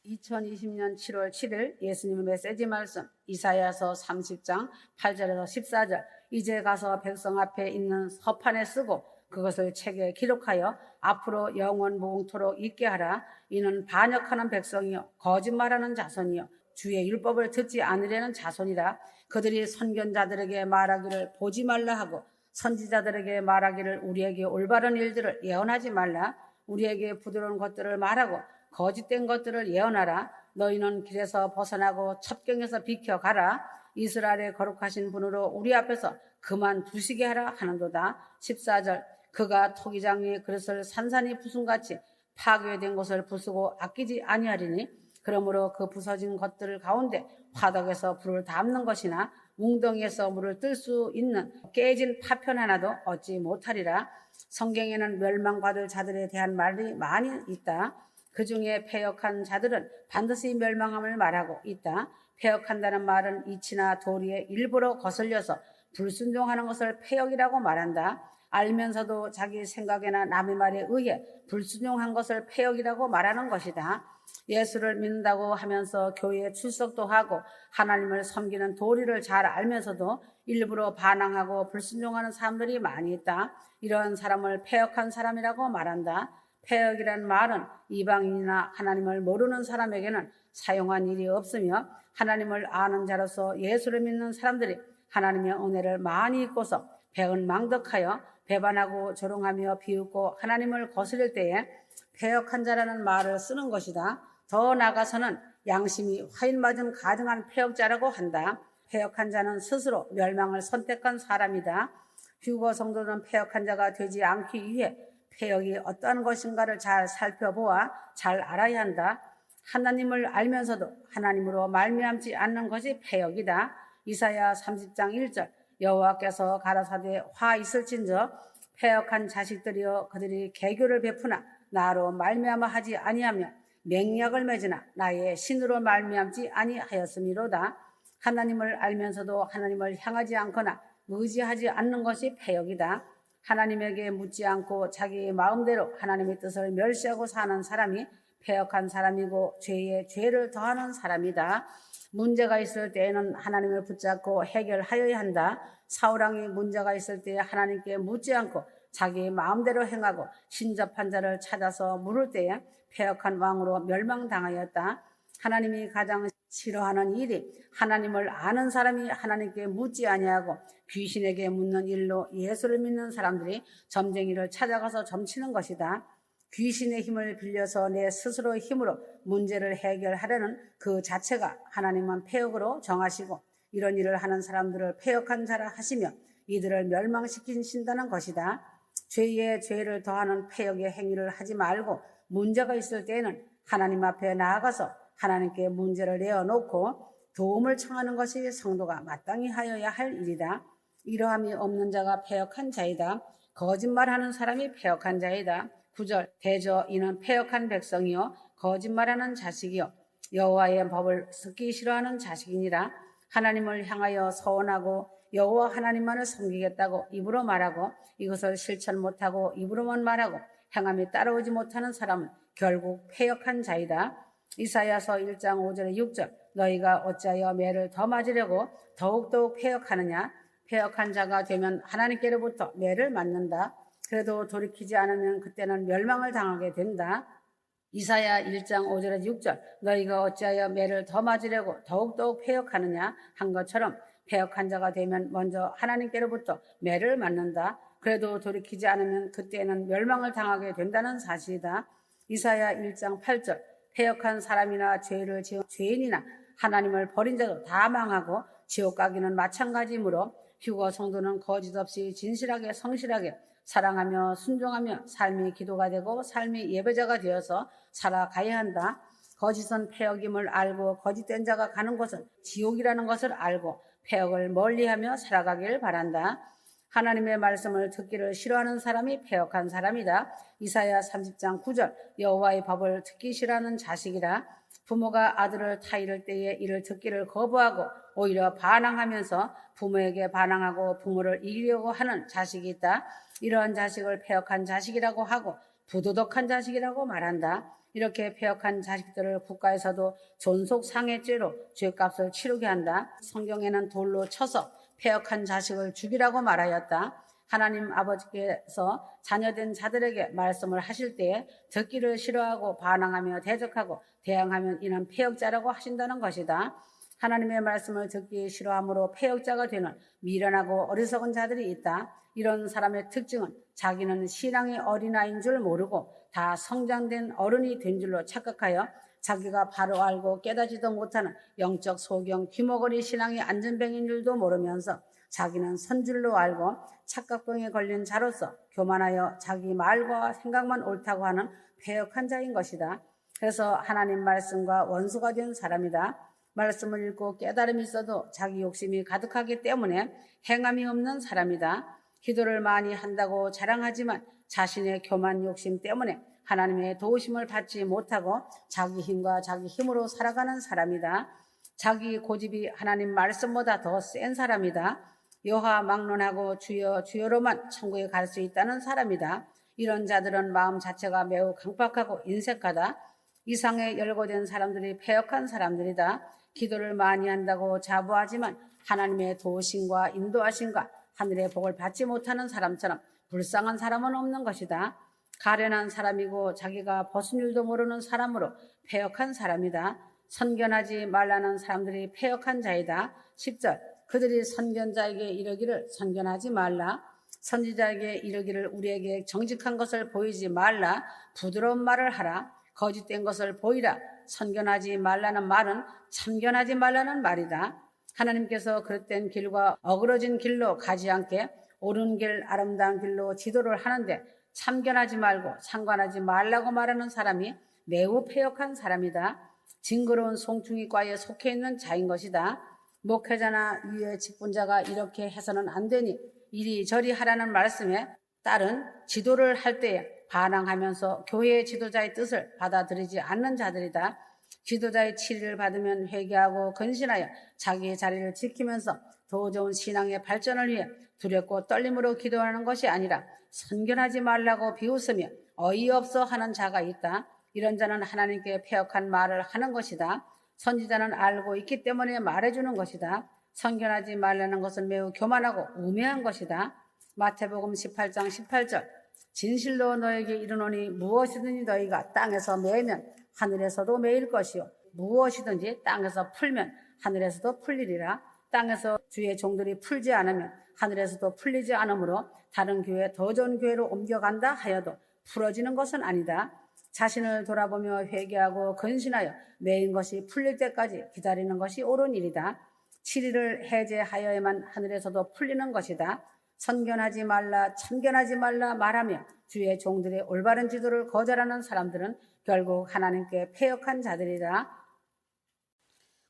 2020년 7월 7일 예수님의 메시지 말씀 이사야서 30장 8절에서 14절. 이제 가서 백성 앞에 있는 서판에 쓰고 그것을 책에 기록하여 앞으로 영원 무궁토록 있게 하라. 이는 반역하는 백성이요 거짓말하는 자손이요 주의 율법을 듣지 않으려는 자손이라. 그들이 선견자들에게 말하기를 보지 말라 하고 선지자들에게 말하기를 우리에게 올바른 일들을 예언하지 말라. 우리에게 부드러운 것들을 말하고 거짓된 것들을 예언하라. 너희는 길에서 벗어나고 첩경에서 비켜가라. 이스라엘의 거룩하신 분으로 우리 앞에서 그만두시게 하라 하는도다. 14절. 그가 토기장의 그릇을 산산이 부순같이 파괴된 것을 부수고 아끼지 아니하리니 그러므로 그 부서진 것들 가운데 화덕에서 불을 담는 것이나 웅덩이에서 물을 뜰 수 있는 깨진 파편 하나도 얻지 못하리라. 성경에는 멸망받을 자들에 대한 말이 많이 있다. 그 중에 패역한 자들은 반드시 멸망함을 말하고 있다. 패역한다는 말은 이치나 도리에 일부러 거슬려서 불순종하는 것을 패역이라고 말한다. 알면서도 자기 생각이나 남의 말에 의해 불순종한 것을 패역이라고 말하는 것이다. 예수를 믿는다고 하면서 교회에 출석도 하고 하나님을 섬기는 도리를 잘 알면서도 일부러 반항하고 불순종하는 사람들이 많이 있다. 이런 사람을 패역한 사람이라고 말한다. 패역이란 말은 이방인이나 하나님을 모르는 사람에게는 사용한 일이 없으며 하나님을 아는 자로서 예수를 믿는 사람들이 하나님의 은혜를 많이 입고서 배은망덕하여 배반하고 조롱하며 비웃고 하나님을 거스릴 때에 패역한 자라는 말을 쓰는 것이다. 더 나아가서는 양심이 화인 맞은 가증한 패역자라고 한다. 패역한 자는 스스로 멸망을 선택한 사람이다. 휴거 성도는 패역한 자가 되지 않기 위해 패역이 어떠한 것인가를 잘 살펴보아 잘 알아야 한다. 하나님을 알면서도 하나님으로 말미암지 않는 것이 패역이다. 이사야 30장 1절. 여호와께서 가라사대 화 있을진저 패역한 자식들이여 그들이 개교를 베푸나 나로 말미암아 하지 아니하며 맹약을 맺으나 나의 신으로 말미암지 아니하였음이로다. 하나님을 알면서도 하나님을 향하지 않거나 의지하지 않는 것이 패역이다. 하나님에게 묻지 않고 자기 마음대로 하나님의 뜻을 멸시하고 사는 사람이 패역한 사람이고 죄에 죄를 더하는 사람이다. 문제가 있을 때에는 하나님을 붙잡고 해결하여야 한다. 사울왕이 문제가 있을 때 하나님께 묻지 않고 자기 마음대로 행하고 신접한 자를 찾아서 물을 때에 패역한 왕으로 멸망당하였다. 하나님이 가장 싫어하는 일이 하나님을 아는 사람이 하나님께 묻지 아니하고 귀신에게 묻는 일로 예수를 믿는 사람들이 점쟁이를 찾아가서 점치는 것이다. 귀신의 힘을 빌려서 내 스스로의 힘으로 문제를 해결하려는 그 자체가 하나님은 패역으로 정하시고 이런 일을 하는 사람들을 패역한 자라 하시며 이들을 멸망시키신다는 것이다. 죄에 죄를 더하는 패역의 행위를 하지 말고 문제가 있을 때에는 하나님 앞에 나아가서 하나님께 문제를 내어놓고 도움을 청하는 것이 성도가 마땅히 하여야 할 일이다. 이러함이 없는 자가 패역한 자이다. 거짓말하는 사람이 패역한 자이다. 9절. 대저 이는 패역한 백성이요 거짓말하는 자식이요 여호와의 법을 듣기 싫어하는 자식이니라. 하나님을 향하여 서원하고 여호와 하나님만을 섬기겠다고 입으로 말하고 이것을 실천 못하고 입으로만 말하고 행함이 따라오지 못하는 사람은 결국 패역한 자이다. 이사야서 1장 5절에 6절. 너희가 어찌하여 매를 더 맞으려고 더욱더욱 패역하느냐. 패역한 자가 되면 하나님께로부터 매를 맞는다. 그래도 돌이키지 않으면 그때는 멸망을 당하게 된다. 이사야 1장 5절에 6절. 너희가 어찌하여 매를 더 맞으려고 더욱더욱 패역하느냐 한 것처럼 패역한 자가 되면 먼저 하나님께로부터 매를 맞는다. 그래도 돌이키지 않으면 그때는 멸망을 당하게 된다는 사실이다. 이사야 1장 8절. 패역한 사람이나 죄를 지은 죄인이나 하나님을 버린 자도 다 망하고 지옥 가기는 마찬가지이므로 휴거 성도는 거짓 없이 진실하게 성실하게 사랑하며 순종하며 삶이 기도가 되고 삶이 예배자가 되어서 살아가야 한다. 거짓은 패역임을 알고 거짓된 자가 가는 곳은 지옥이라는 것을 알고 패역을 멀리하며 살아가길 바란다. 하나님의 말씀을 듣기를 싫어하는 사람이 패역한 사람이다. 이사야 30장 9절. 여호와의 법을 듣기 싫어하는 자식이라. 부모가 아들을 타이를 때에 이를 듣기를 거부하고 오히려 반항하면서 부모에게 반항하고 부모를 이기려고 하는 자식이 있다. 이러한 자식을 패역한 자식이라고 하고 부도덕한 자식이라고 말한다. 이렇게 폐역한 자식들을 국가에서도 존속상해죄로 죄값을 치르게 한다. 성경에는 돌로 쳐서 폐역한 자식을 죽이라고 말하였다. 하나님 아버지께서 자녀된 자들에게 말씀을 하실 때에 듣기를 싫어하고 반항하며 대적하고 대항하면 이는 폐역자라고 하신다는 것이다. 하나님의 말씀을 듣기 싫어함으로 폐역자가 되는 미련하고 어리석은 자들이 있다. 이런 사람의 특징은 자기는 신앙의 어린아이인 줄 모르고 다 성장된 어른이 된 줄로 착각하여 자기가 바로 알고 깨닫지도 못하는 영적 소경 귀머거리 신앙의 안전병인 줄도 모르면서 자기는 선줄로 알고 착각병에 걸린 자로서 교만하여 자기 말과 생각만 옳다고 하는 폐역한 자인 것이다. 그래서 하나님 말씀과 원수가 된 사람이다. 말씀을 읽고 깨달음이 있어도 자기 욕심이 가득하기 때문에 행함이 없는 사람이다. 기도를 많이 한다고 자랑하지만 자신의 교만 욕심 때문에 하나님의 도우심을 받지 못하고 자기 힘과 자기 힘으로 살아가는 사람이다. 자기 고집이 하나님 말씀보다 더 센 사람이다. 여호와 막론하고 주여 주여로만 천국에 갈 수 있다는 사람이다. 이런 자들은 마음 자체가 매우 강박하고 인색하다. 이상에 열거된 사람들이 폐역한 사람들이다. 기도를 많이 한다고 자부하지만 하나님의 도우심과 인도하심과 하늘의 복을 받지 못하는 사람처럼 불쌍한 사람은 없는 것이다. 가련한 사람이고 자기가 벗은 일도 모르는 사람으로 폐역한 사람이다. 선견하지 말라는 사람들이 폐역한 자이다. 10절 그들이 선견자에게 이르기를 선견하지 말라. 선지자에게 이르기를 우리에게 정직한 것을 보이지 말라. 부드러운 말을 하라. 거짓된 것을 보이라. 선견하지 말라는 말은 참견하지 말라는 말이다. 하나님께서 그릇된 길과 어그러진 길로 가지 않게 옳은 길 아름다운 길로 지도를 하는데 참견하지 말고 상관하지 말라고 말하는 사람이 매우 폐역한 사람이다. 징그러운 송충이과에 속해 있는 자인 것이다. 목회자나 위의 직분자가 이렇게 해서는 안 되니 이리저리 하라는 말씀에 따른 지도를 할 때에 반항하면서 교회의 지도자의 뜻을 받아들이지 않는 자들이다. 지도자의 치리를 받으면 회개하고 근신하여 자기의 자리를 지키면서 더 좋은 신앙의 발전을 위해 두렵고 떨림으로 기도하는 것이 아니라 선견하지 말라고 비웃으며 어이없어 하는 자가 있다. 이런 자는 하나님께 폐역한 말을 하는 것이다. 선지자는 알고 있기 때문에 말해주는 것이다. 선견하지 말라는 것은 매우 교만하고 우매한 것이다. 마태복음 18장 18절 진실로 너에게 이르노니 무엇이든지 너희가 땅에서 매면 하늘에서도 매일 것이요 무엇이든지 땅에서 풀면 하늘에서도 풀리리라. 땅에서 주의 종들이 풀지 않으면 하늘에서도 풀리지 않으므로 다른 교회 더 좋은 교회로 옮겨간다 하여도 풀어지는 것은 아니다. 자신을 돌아보며 회개하고 근신하여 매인 것이 풀릴 때까지 기다리는 것이 옳은 일이다. 7일을 해제하여야만 하늘에서도 풀리는 것이다. 선견하지 말라 참견하지 말라 말하며 주의 종들의 올바른 지도를 거절하는 사람들은 결국 하나님께 폐역한 자들이다.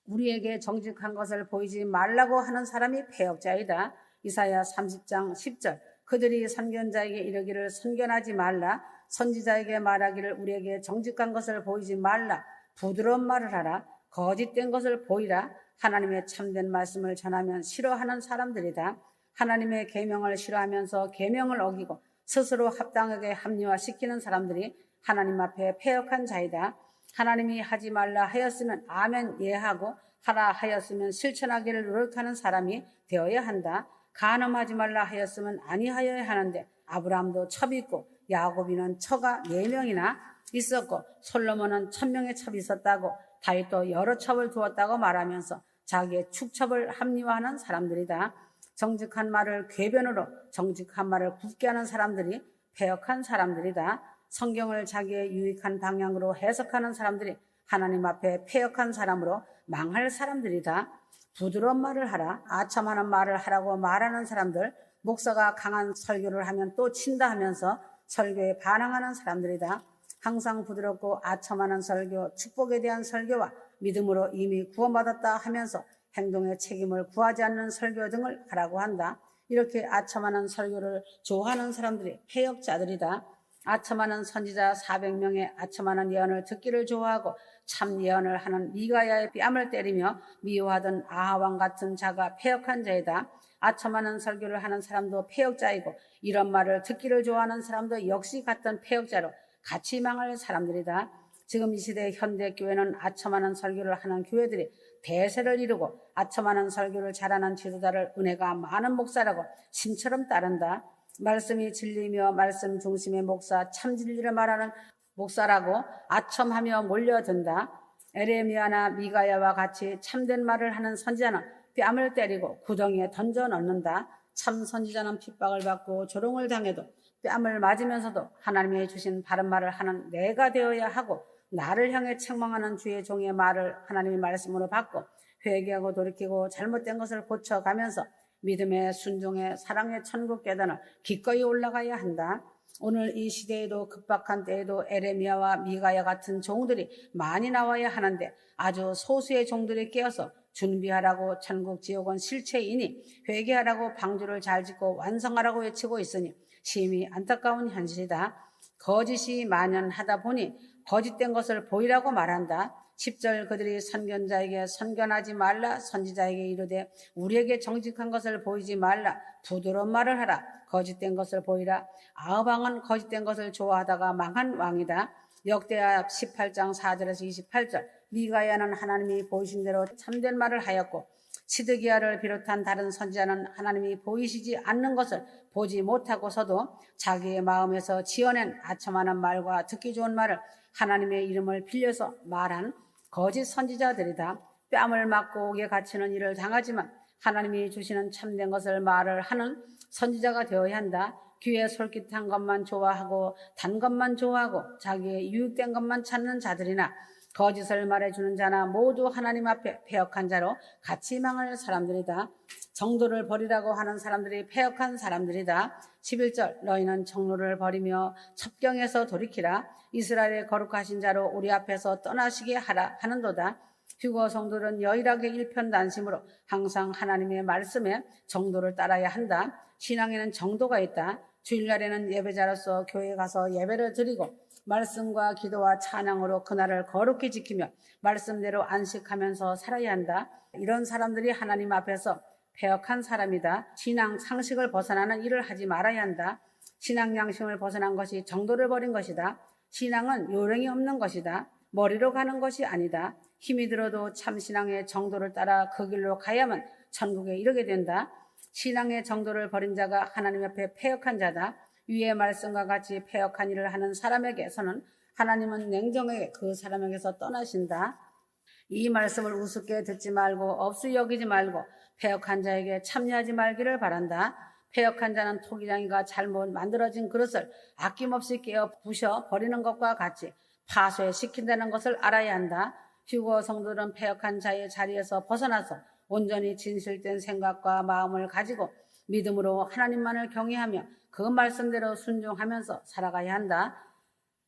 우리에게 정직한 것을 보이지 말라고 하는 사람이 폐역자이다. 이사야 30장 10절 그들이 선견자에게 이르기를 선견하지 말라. 선지자에게 말하기를 우리에게 정직한 것을 보이지 말라. 부드러운 말을 하라. 거짓된 것을 보이라. 하나님의 참된 말씀을 전하면 싫어하는 사람들이다. 하나님의 계명을 싫어하면서 계명을 어기고 스스로 합당하게 합리화시키는 사람들이 하나님 앞에 폐역한 자이다. 하나님이 하지 말라 하였으면 아멘 예하고 하라 하였으면 실천하기를 노력하는 사람이 되어야 한다. 간음하지 말라 하였으면 아니하여야 하는데 아브라함도 첩이 있고 야곱이는 처가 4명이나 있었고 솔로몬은 1000명의 첩이 있었다고 다윗도 여러 첩을 두었다고 말하면서 자기의 축첩을 합리화하는 사람들이다. 정직한 말을 궤변으로 정직한 말을 굳게 하는 사람들이 폐역한 사람들이다. 성경을 자기의 유익한 방향으로 해석하는 사람들이 하나님 앞에 폐역한 사람으로 망할 사람들이다. 부드러운 말을 하라. 아첨하는 말을 하라고 말하는 사람들, 목사가 강한 설교를 하면 또 친다 하면서 설교에 반항하는 사람들이다. 항상 부드럽고 아첨하는 설교, 축복에 대한 설교와 믿음으로 이미 구원받았다 하면서 행동의 책임을 구하지 않는 설교 등을 하라고 한다. 이렇게 아첨하는 설교를 좋아하는 사람들이 폐역자들이다. 아첨하는 선지자 400명의 아첨하는 예언을 듣기를 좋아하고 참 예언을 하는 미가야의 뺨을 때리며 미워하던 아하왕 같은 자가 폐역한 자이다. 아첨하는 설교를 하는 사람도 폐역자이고 이런 말을 듣기를 좋아하는 사람도 역시 같은 폐역자로 같이 망할 사람들이다. 지금 이 시대 현대교회는 아첨하는 설교를 하는 교회들이 대세를 이루고 아첨하는 설교를 잘하는 지도자를 은혜가 많은 목사라고 신처럼 따른다. 말씀이 진리며 말씀 중심의 목사, 참 진리를 말하는 목사라고 아첨하며 몰려든다. 에레미야나 미가야와 같이 참된 말을 하는 선지자는 뺨을 때리고 구덩이에 던져 넣는다. 참 선지자는 핍박을 받고 조롱을 당해도 뺨을 맞으면서도 하나님이 주신 바른 말을 하는 내가 되어야 하고, 나를 향해 책망하는 주의 종의 말을 하나님의 말씀으로 받고 회개하고 돌이키고 잘못된 것을 고쳐가면서 믿음의 순종의 사랑의 천국 계단을 기꺼이 올라가야 한다. 오늘 이 시대에도 급박한 때에도 에레미야와 미가야 같은 종들이 많이 나와야 하는데 아주 소수의 종들이 깨어서 준비하라고 천국 지옥은 실체이니 회개하라고 방주를 잘 짓고 완성하라고 외치고 있으니 심히 안타까운 현실이다. 거짓이 만연하다 보니 거짓된 것을 보이라고 말한다. 10절 그들이 선견자에게 선견하지 말라, 선지자에게 이르되 우리에게 정직한 것을 보이지 말라, 부드러운 말을 하라, 거짓된 것을 보이라. 아합 왕은 거짓된 것을 좋아하다가 망한 왕이다. 역대하 18장 4절에서 28절 미가야는 하나님이 보이신 대로 참된 말을 하였고 시드기야를 비롯한 다른 선지자는 하나님이 보이시지 않는 것을 보지 못하고서도 자기의 마음에서 지어낸 아첨하는 말과 듣기 좋은 말을 하나님의 이름을 빌려서 말한 거짓 선지자들이다. 뺨을 맞고 옥에 갇히는 일을 당하지만 하나님이 주시는 참된 것을 말을 하는 선지자가 되어야 한다. 귀에 솔깃한 것만 좋아하고 단 것만 좋아하고 자기의 유익된 것만 찾는 자들이나 거짓을 말해주는 자나 모두 하나님 앞에 패역한 자로 같이 망할 사람들이다. 정도를 버리라고 하는 사람들이 패역한 사람들이다. 11절 너희는 정로를 버리며 첩경에서 돌이키라. 이스라엘의 거룩하신 자로 우리 앞에서 떠나시게 하라 하는도다. 휴거 성도는 여일하게 일편단심으로 항상 하나님의 말씀에 정도를 따라야 한다. 신앙에는 정도가 있다. 주일날에는 예배자로서 교회에 가서 예배를 드리고 말씀과 기도와 찬양으로 그날을 거룩히 지키며 말씀대로 안식하면서 살아야 한다. 이런 사람들이 하나님 앞에서 패역한 사람이다. 신앙 상식을 벗어나는 일을 하지 말아야 한다. 신앙 양심을 벗어난 것이 정도를 버린 것이다. 신앙은 요령이 없는 것이다. 머리로 가는 것이 아니다. 힘이 들어도 참 신앙의 정도를 따라 그 길로 가야만 천국에 이르게 된다. 신앙의 정도를 버린 자가 하나님 앞에 패역한 자다. 위의 말씀과 같이 패역한 일을 하는 사람에게서는 하나님은 냉정하게 그 사람에게서 떠나신다. 이 말씀을 우습게 듣지 말고 없이 여기지 말고 패역한 자에게 참여하지 말기를 바란다. 패역한 자는 토기장이가 잘못 만들어진 그릇을 아낌없이 깨어 부셔 버리는 것과 같이 파쇄시킨다는 것을 알아야 한다. 휴거 성도는 패역한 자의 자리에서 벗어나서 온전히 진실된 생각과 마음을 가지고 믿음으로 하나님만을 경외하며 그 말씀대로 순종하면서 살아가야 한다.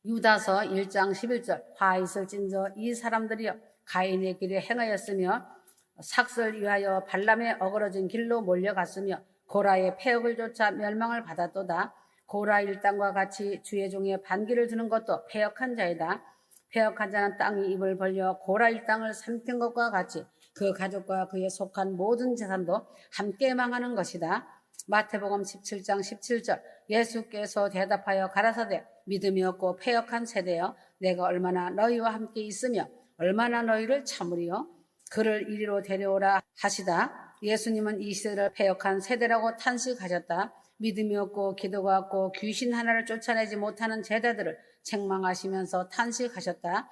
유다서 1장 11절 화 있을진저 이 사람들이여 가인의 길에 행하였으며 삭슬 위하여 발람에 어그러진 길로 몰려갔으며 고라의 패역을 쫓아 멸망을 받았도다. 고라 일당과 같이 주의 종의 반기를 드는 것도 패역한 자이다. 패역한 자는 땅이 입을 벌려 고라 일당을 삼킨 것과 같이 그 가족과 그에 속한 모든 재산도 함께 망하는 것이다. 마태복음 17장 17절 예수께서 대답하여 가라사대 믿음이 없고 패역한 세대여 내가 얼마나 너희와 함께 있으며 얼마나 너희를 참으리요. 그를 이리로 데려오라 하시다. 예수님은 이 시대를 패역한 세대라고 탄식하셨다. 믿음이 없고 기도가 없고 귀신 하나를 쫓아내지 못하는 제자들을 책망하시면서 탄식하셨다.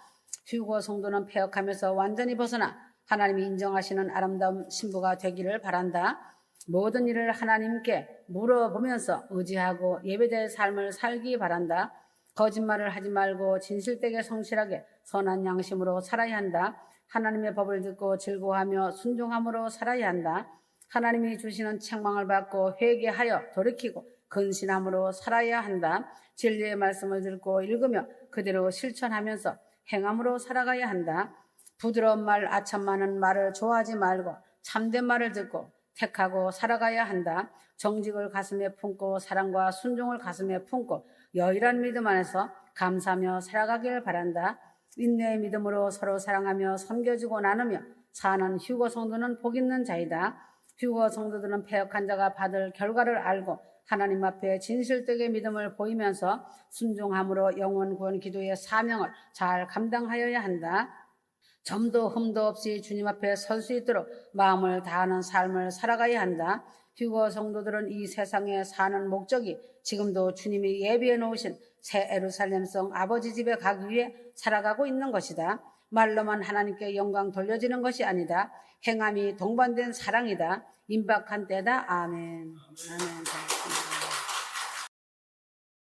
휴거 성도는 패역하면서 완전히 벗어나 하나님이 인정하시는 아름다운 신부가 되기를 바란다. 모든 일을 하나님께 물어보면서 의지하고 예배자의 삶을 살기 바란다. 거짓말을 하지 말고 진실되게 성실하게 선한 양심으로 살아야 한다. 하나님의 법을 듣고 즐거워하며 순종함으로 살아야 한다. 하나님이 주시는 책망을 받고 회개하여 돌이키고 근신함으로 살아야 한다. 진리의 말씀을 듣고 읽으며 그대로 실천하면서 행함으로 살아가야 한다. 부드러운 말, 아첨 많은 말을 좋아하지 말고 참된 말을 듣고 택하고 살아가야 한다. 정직을 가슴에 품고 사랑과 순종을 가슴에 품고 여일한 믿음 안에서 감사하며 살아가길 바란다. 인내의 믿음으로 서로 사랑하며 섬겨주고 나누며 사는 휴거 성도는 복 있는 자이다. 휴거 성도들은 패역한 자가 받을 결과를 알고 하나님 앞에 진실되게 믿음을 보이면서 순종함으로 영혼 구원 기도의 사명을 잘 감당하여야 한다. 점도 흠도 없이 주님 앞에 설 수 있도록 마음을 다하는 삶을 살아가야 한다. 휴거 성도들은 이 세상에 사는 목적이 지금도 주님이 예비해 놓으신 새 예루살렘성 아버지 집에 가기 위해 살아가고 있는 것이다. 말로만 하나님께 영광 돌려지는 것이 아니다. 행함이 동반된 사랑이다. 임박한 때다. 아멘. 아멘.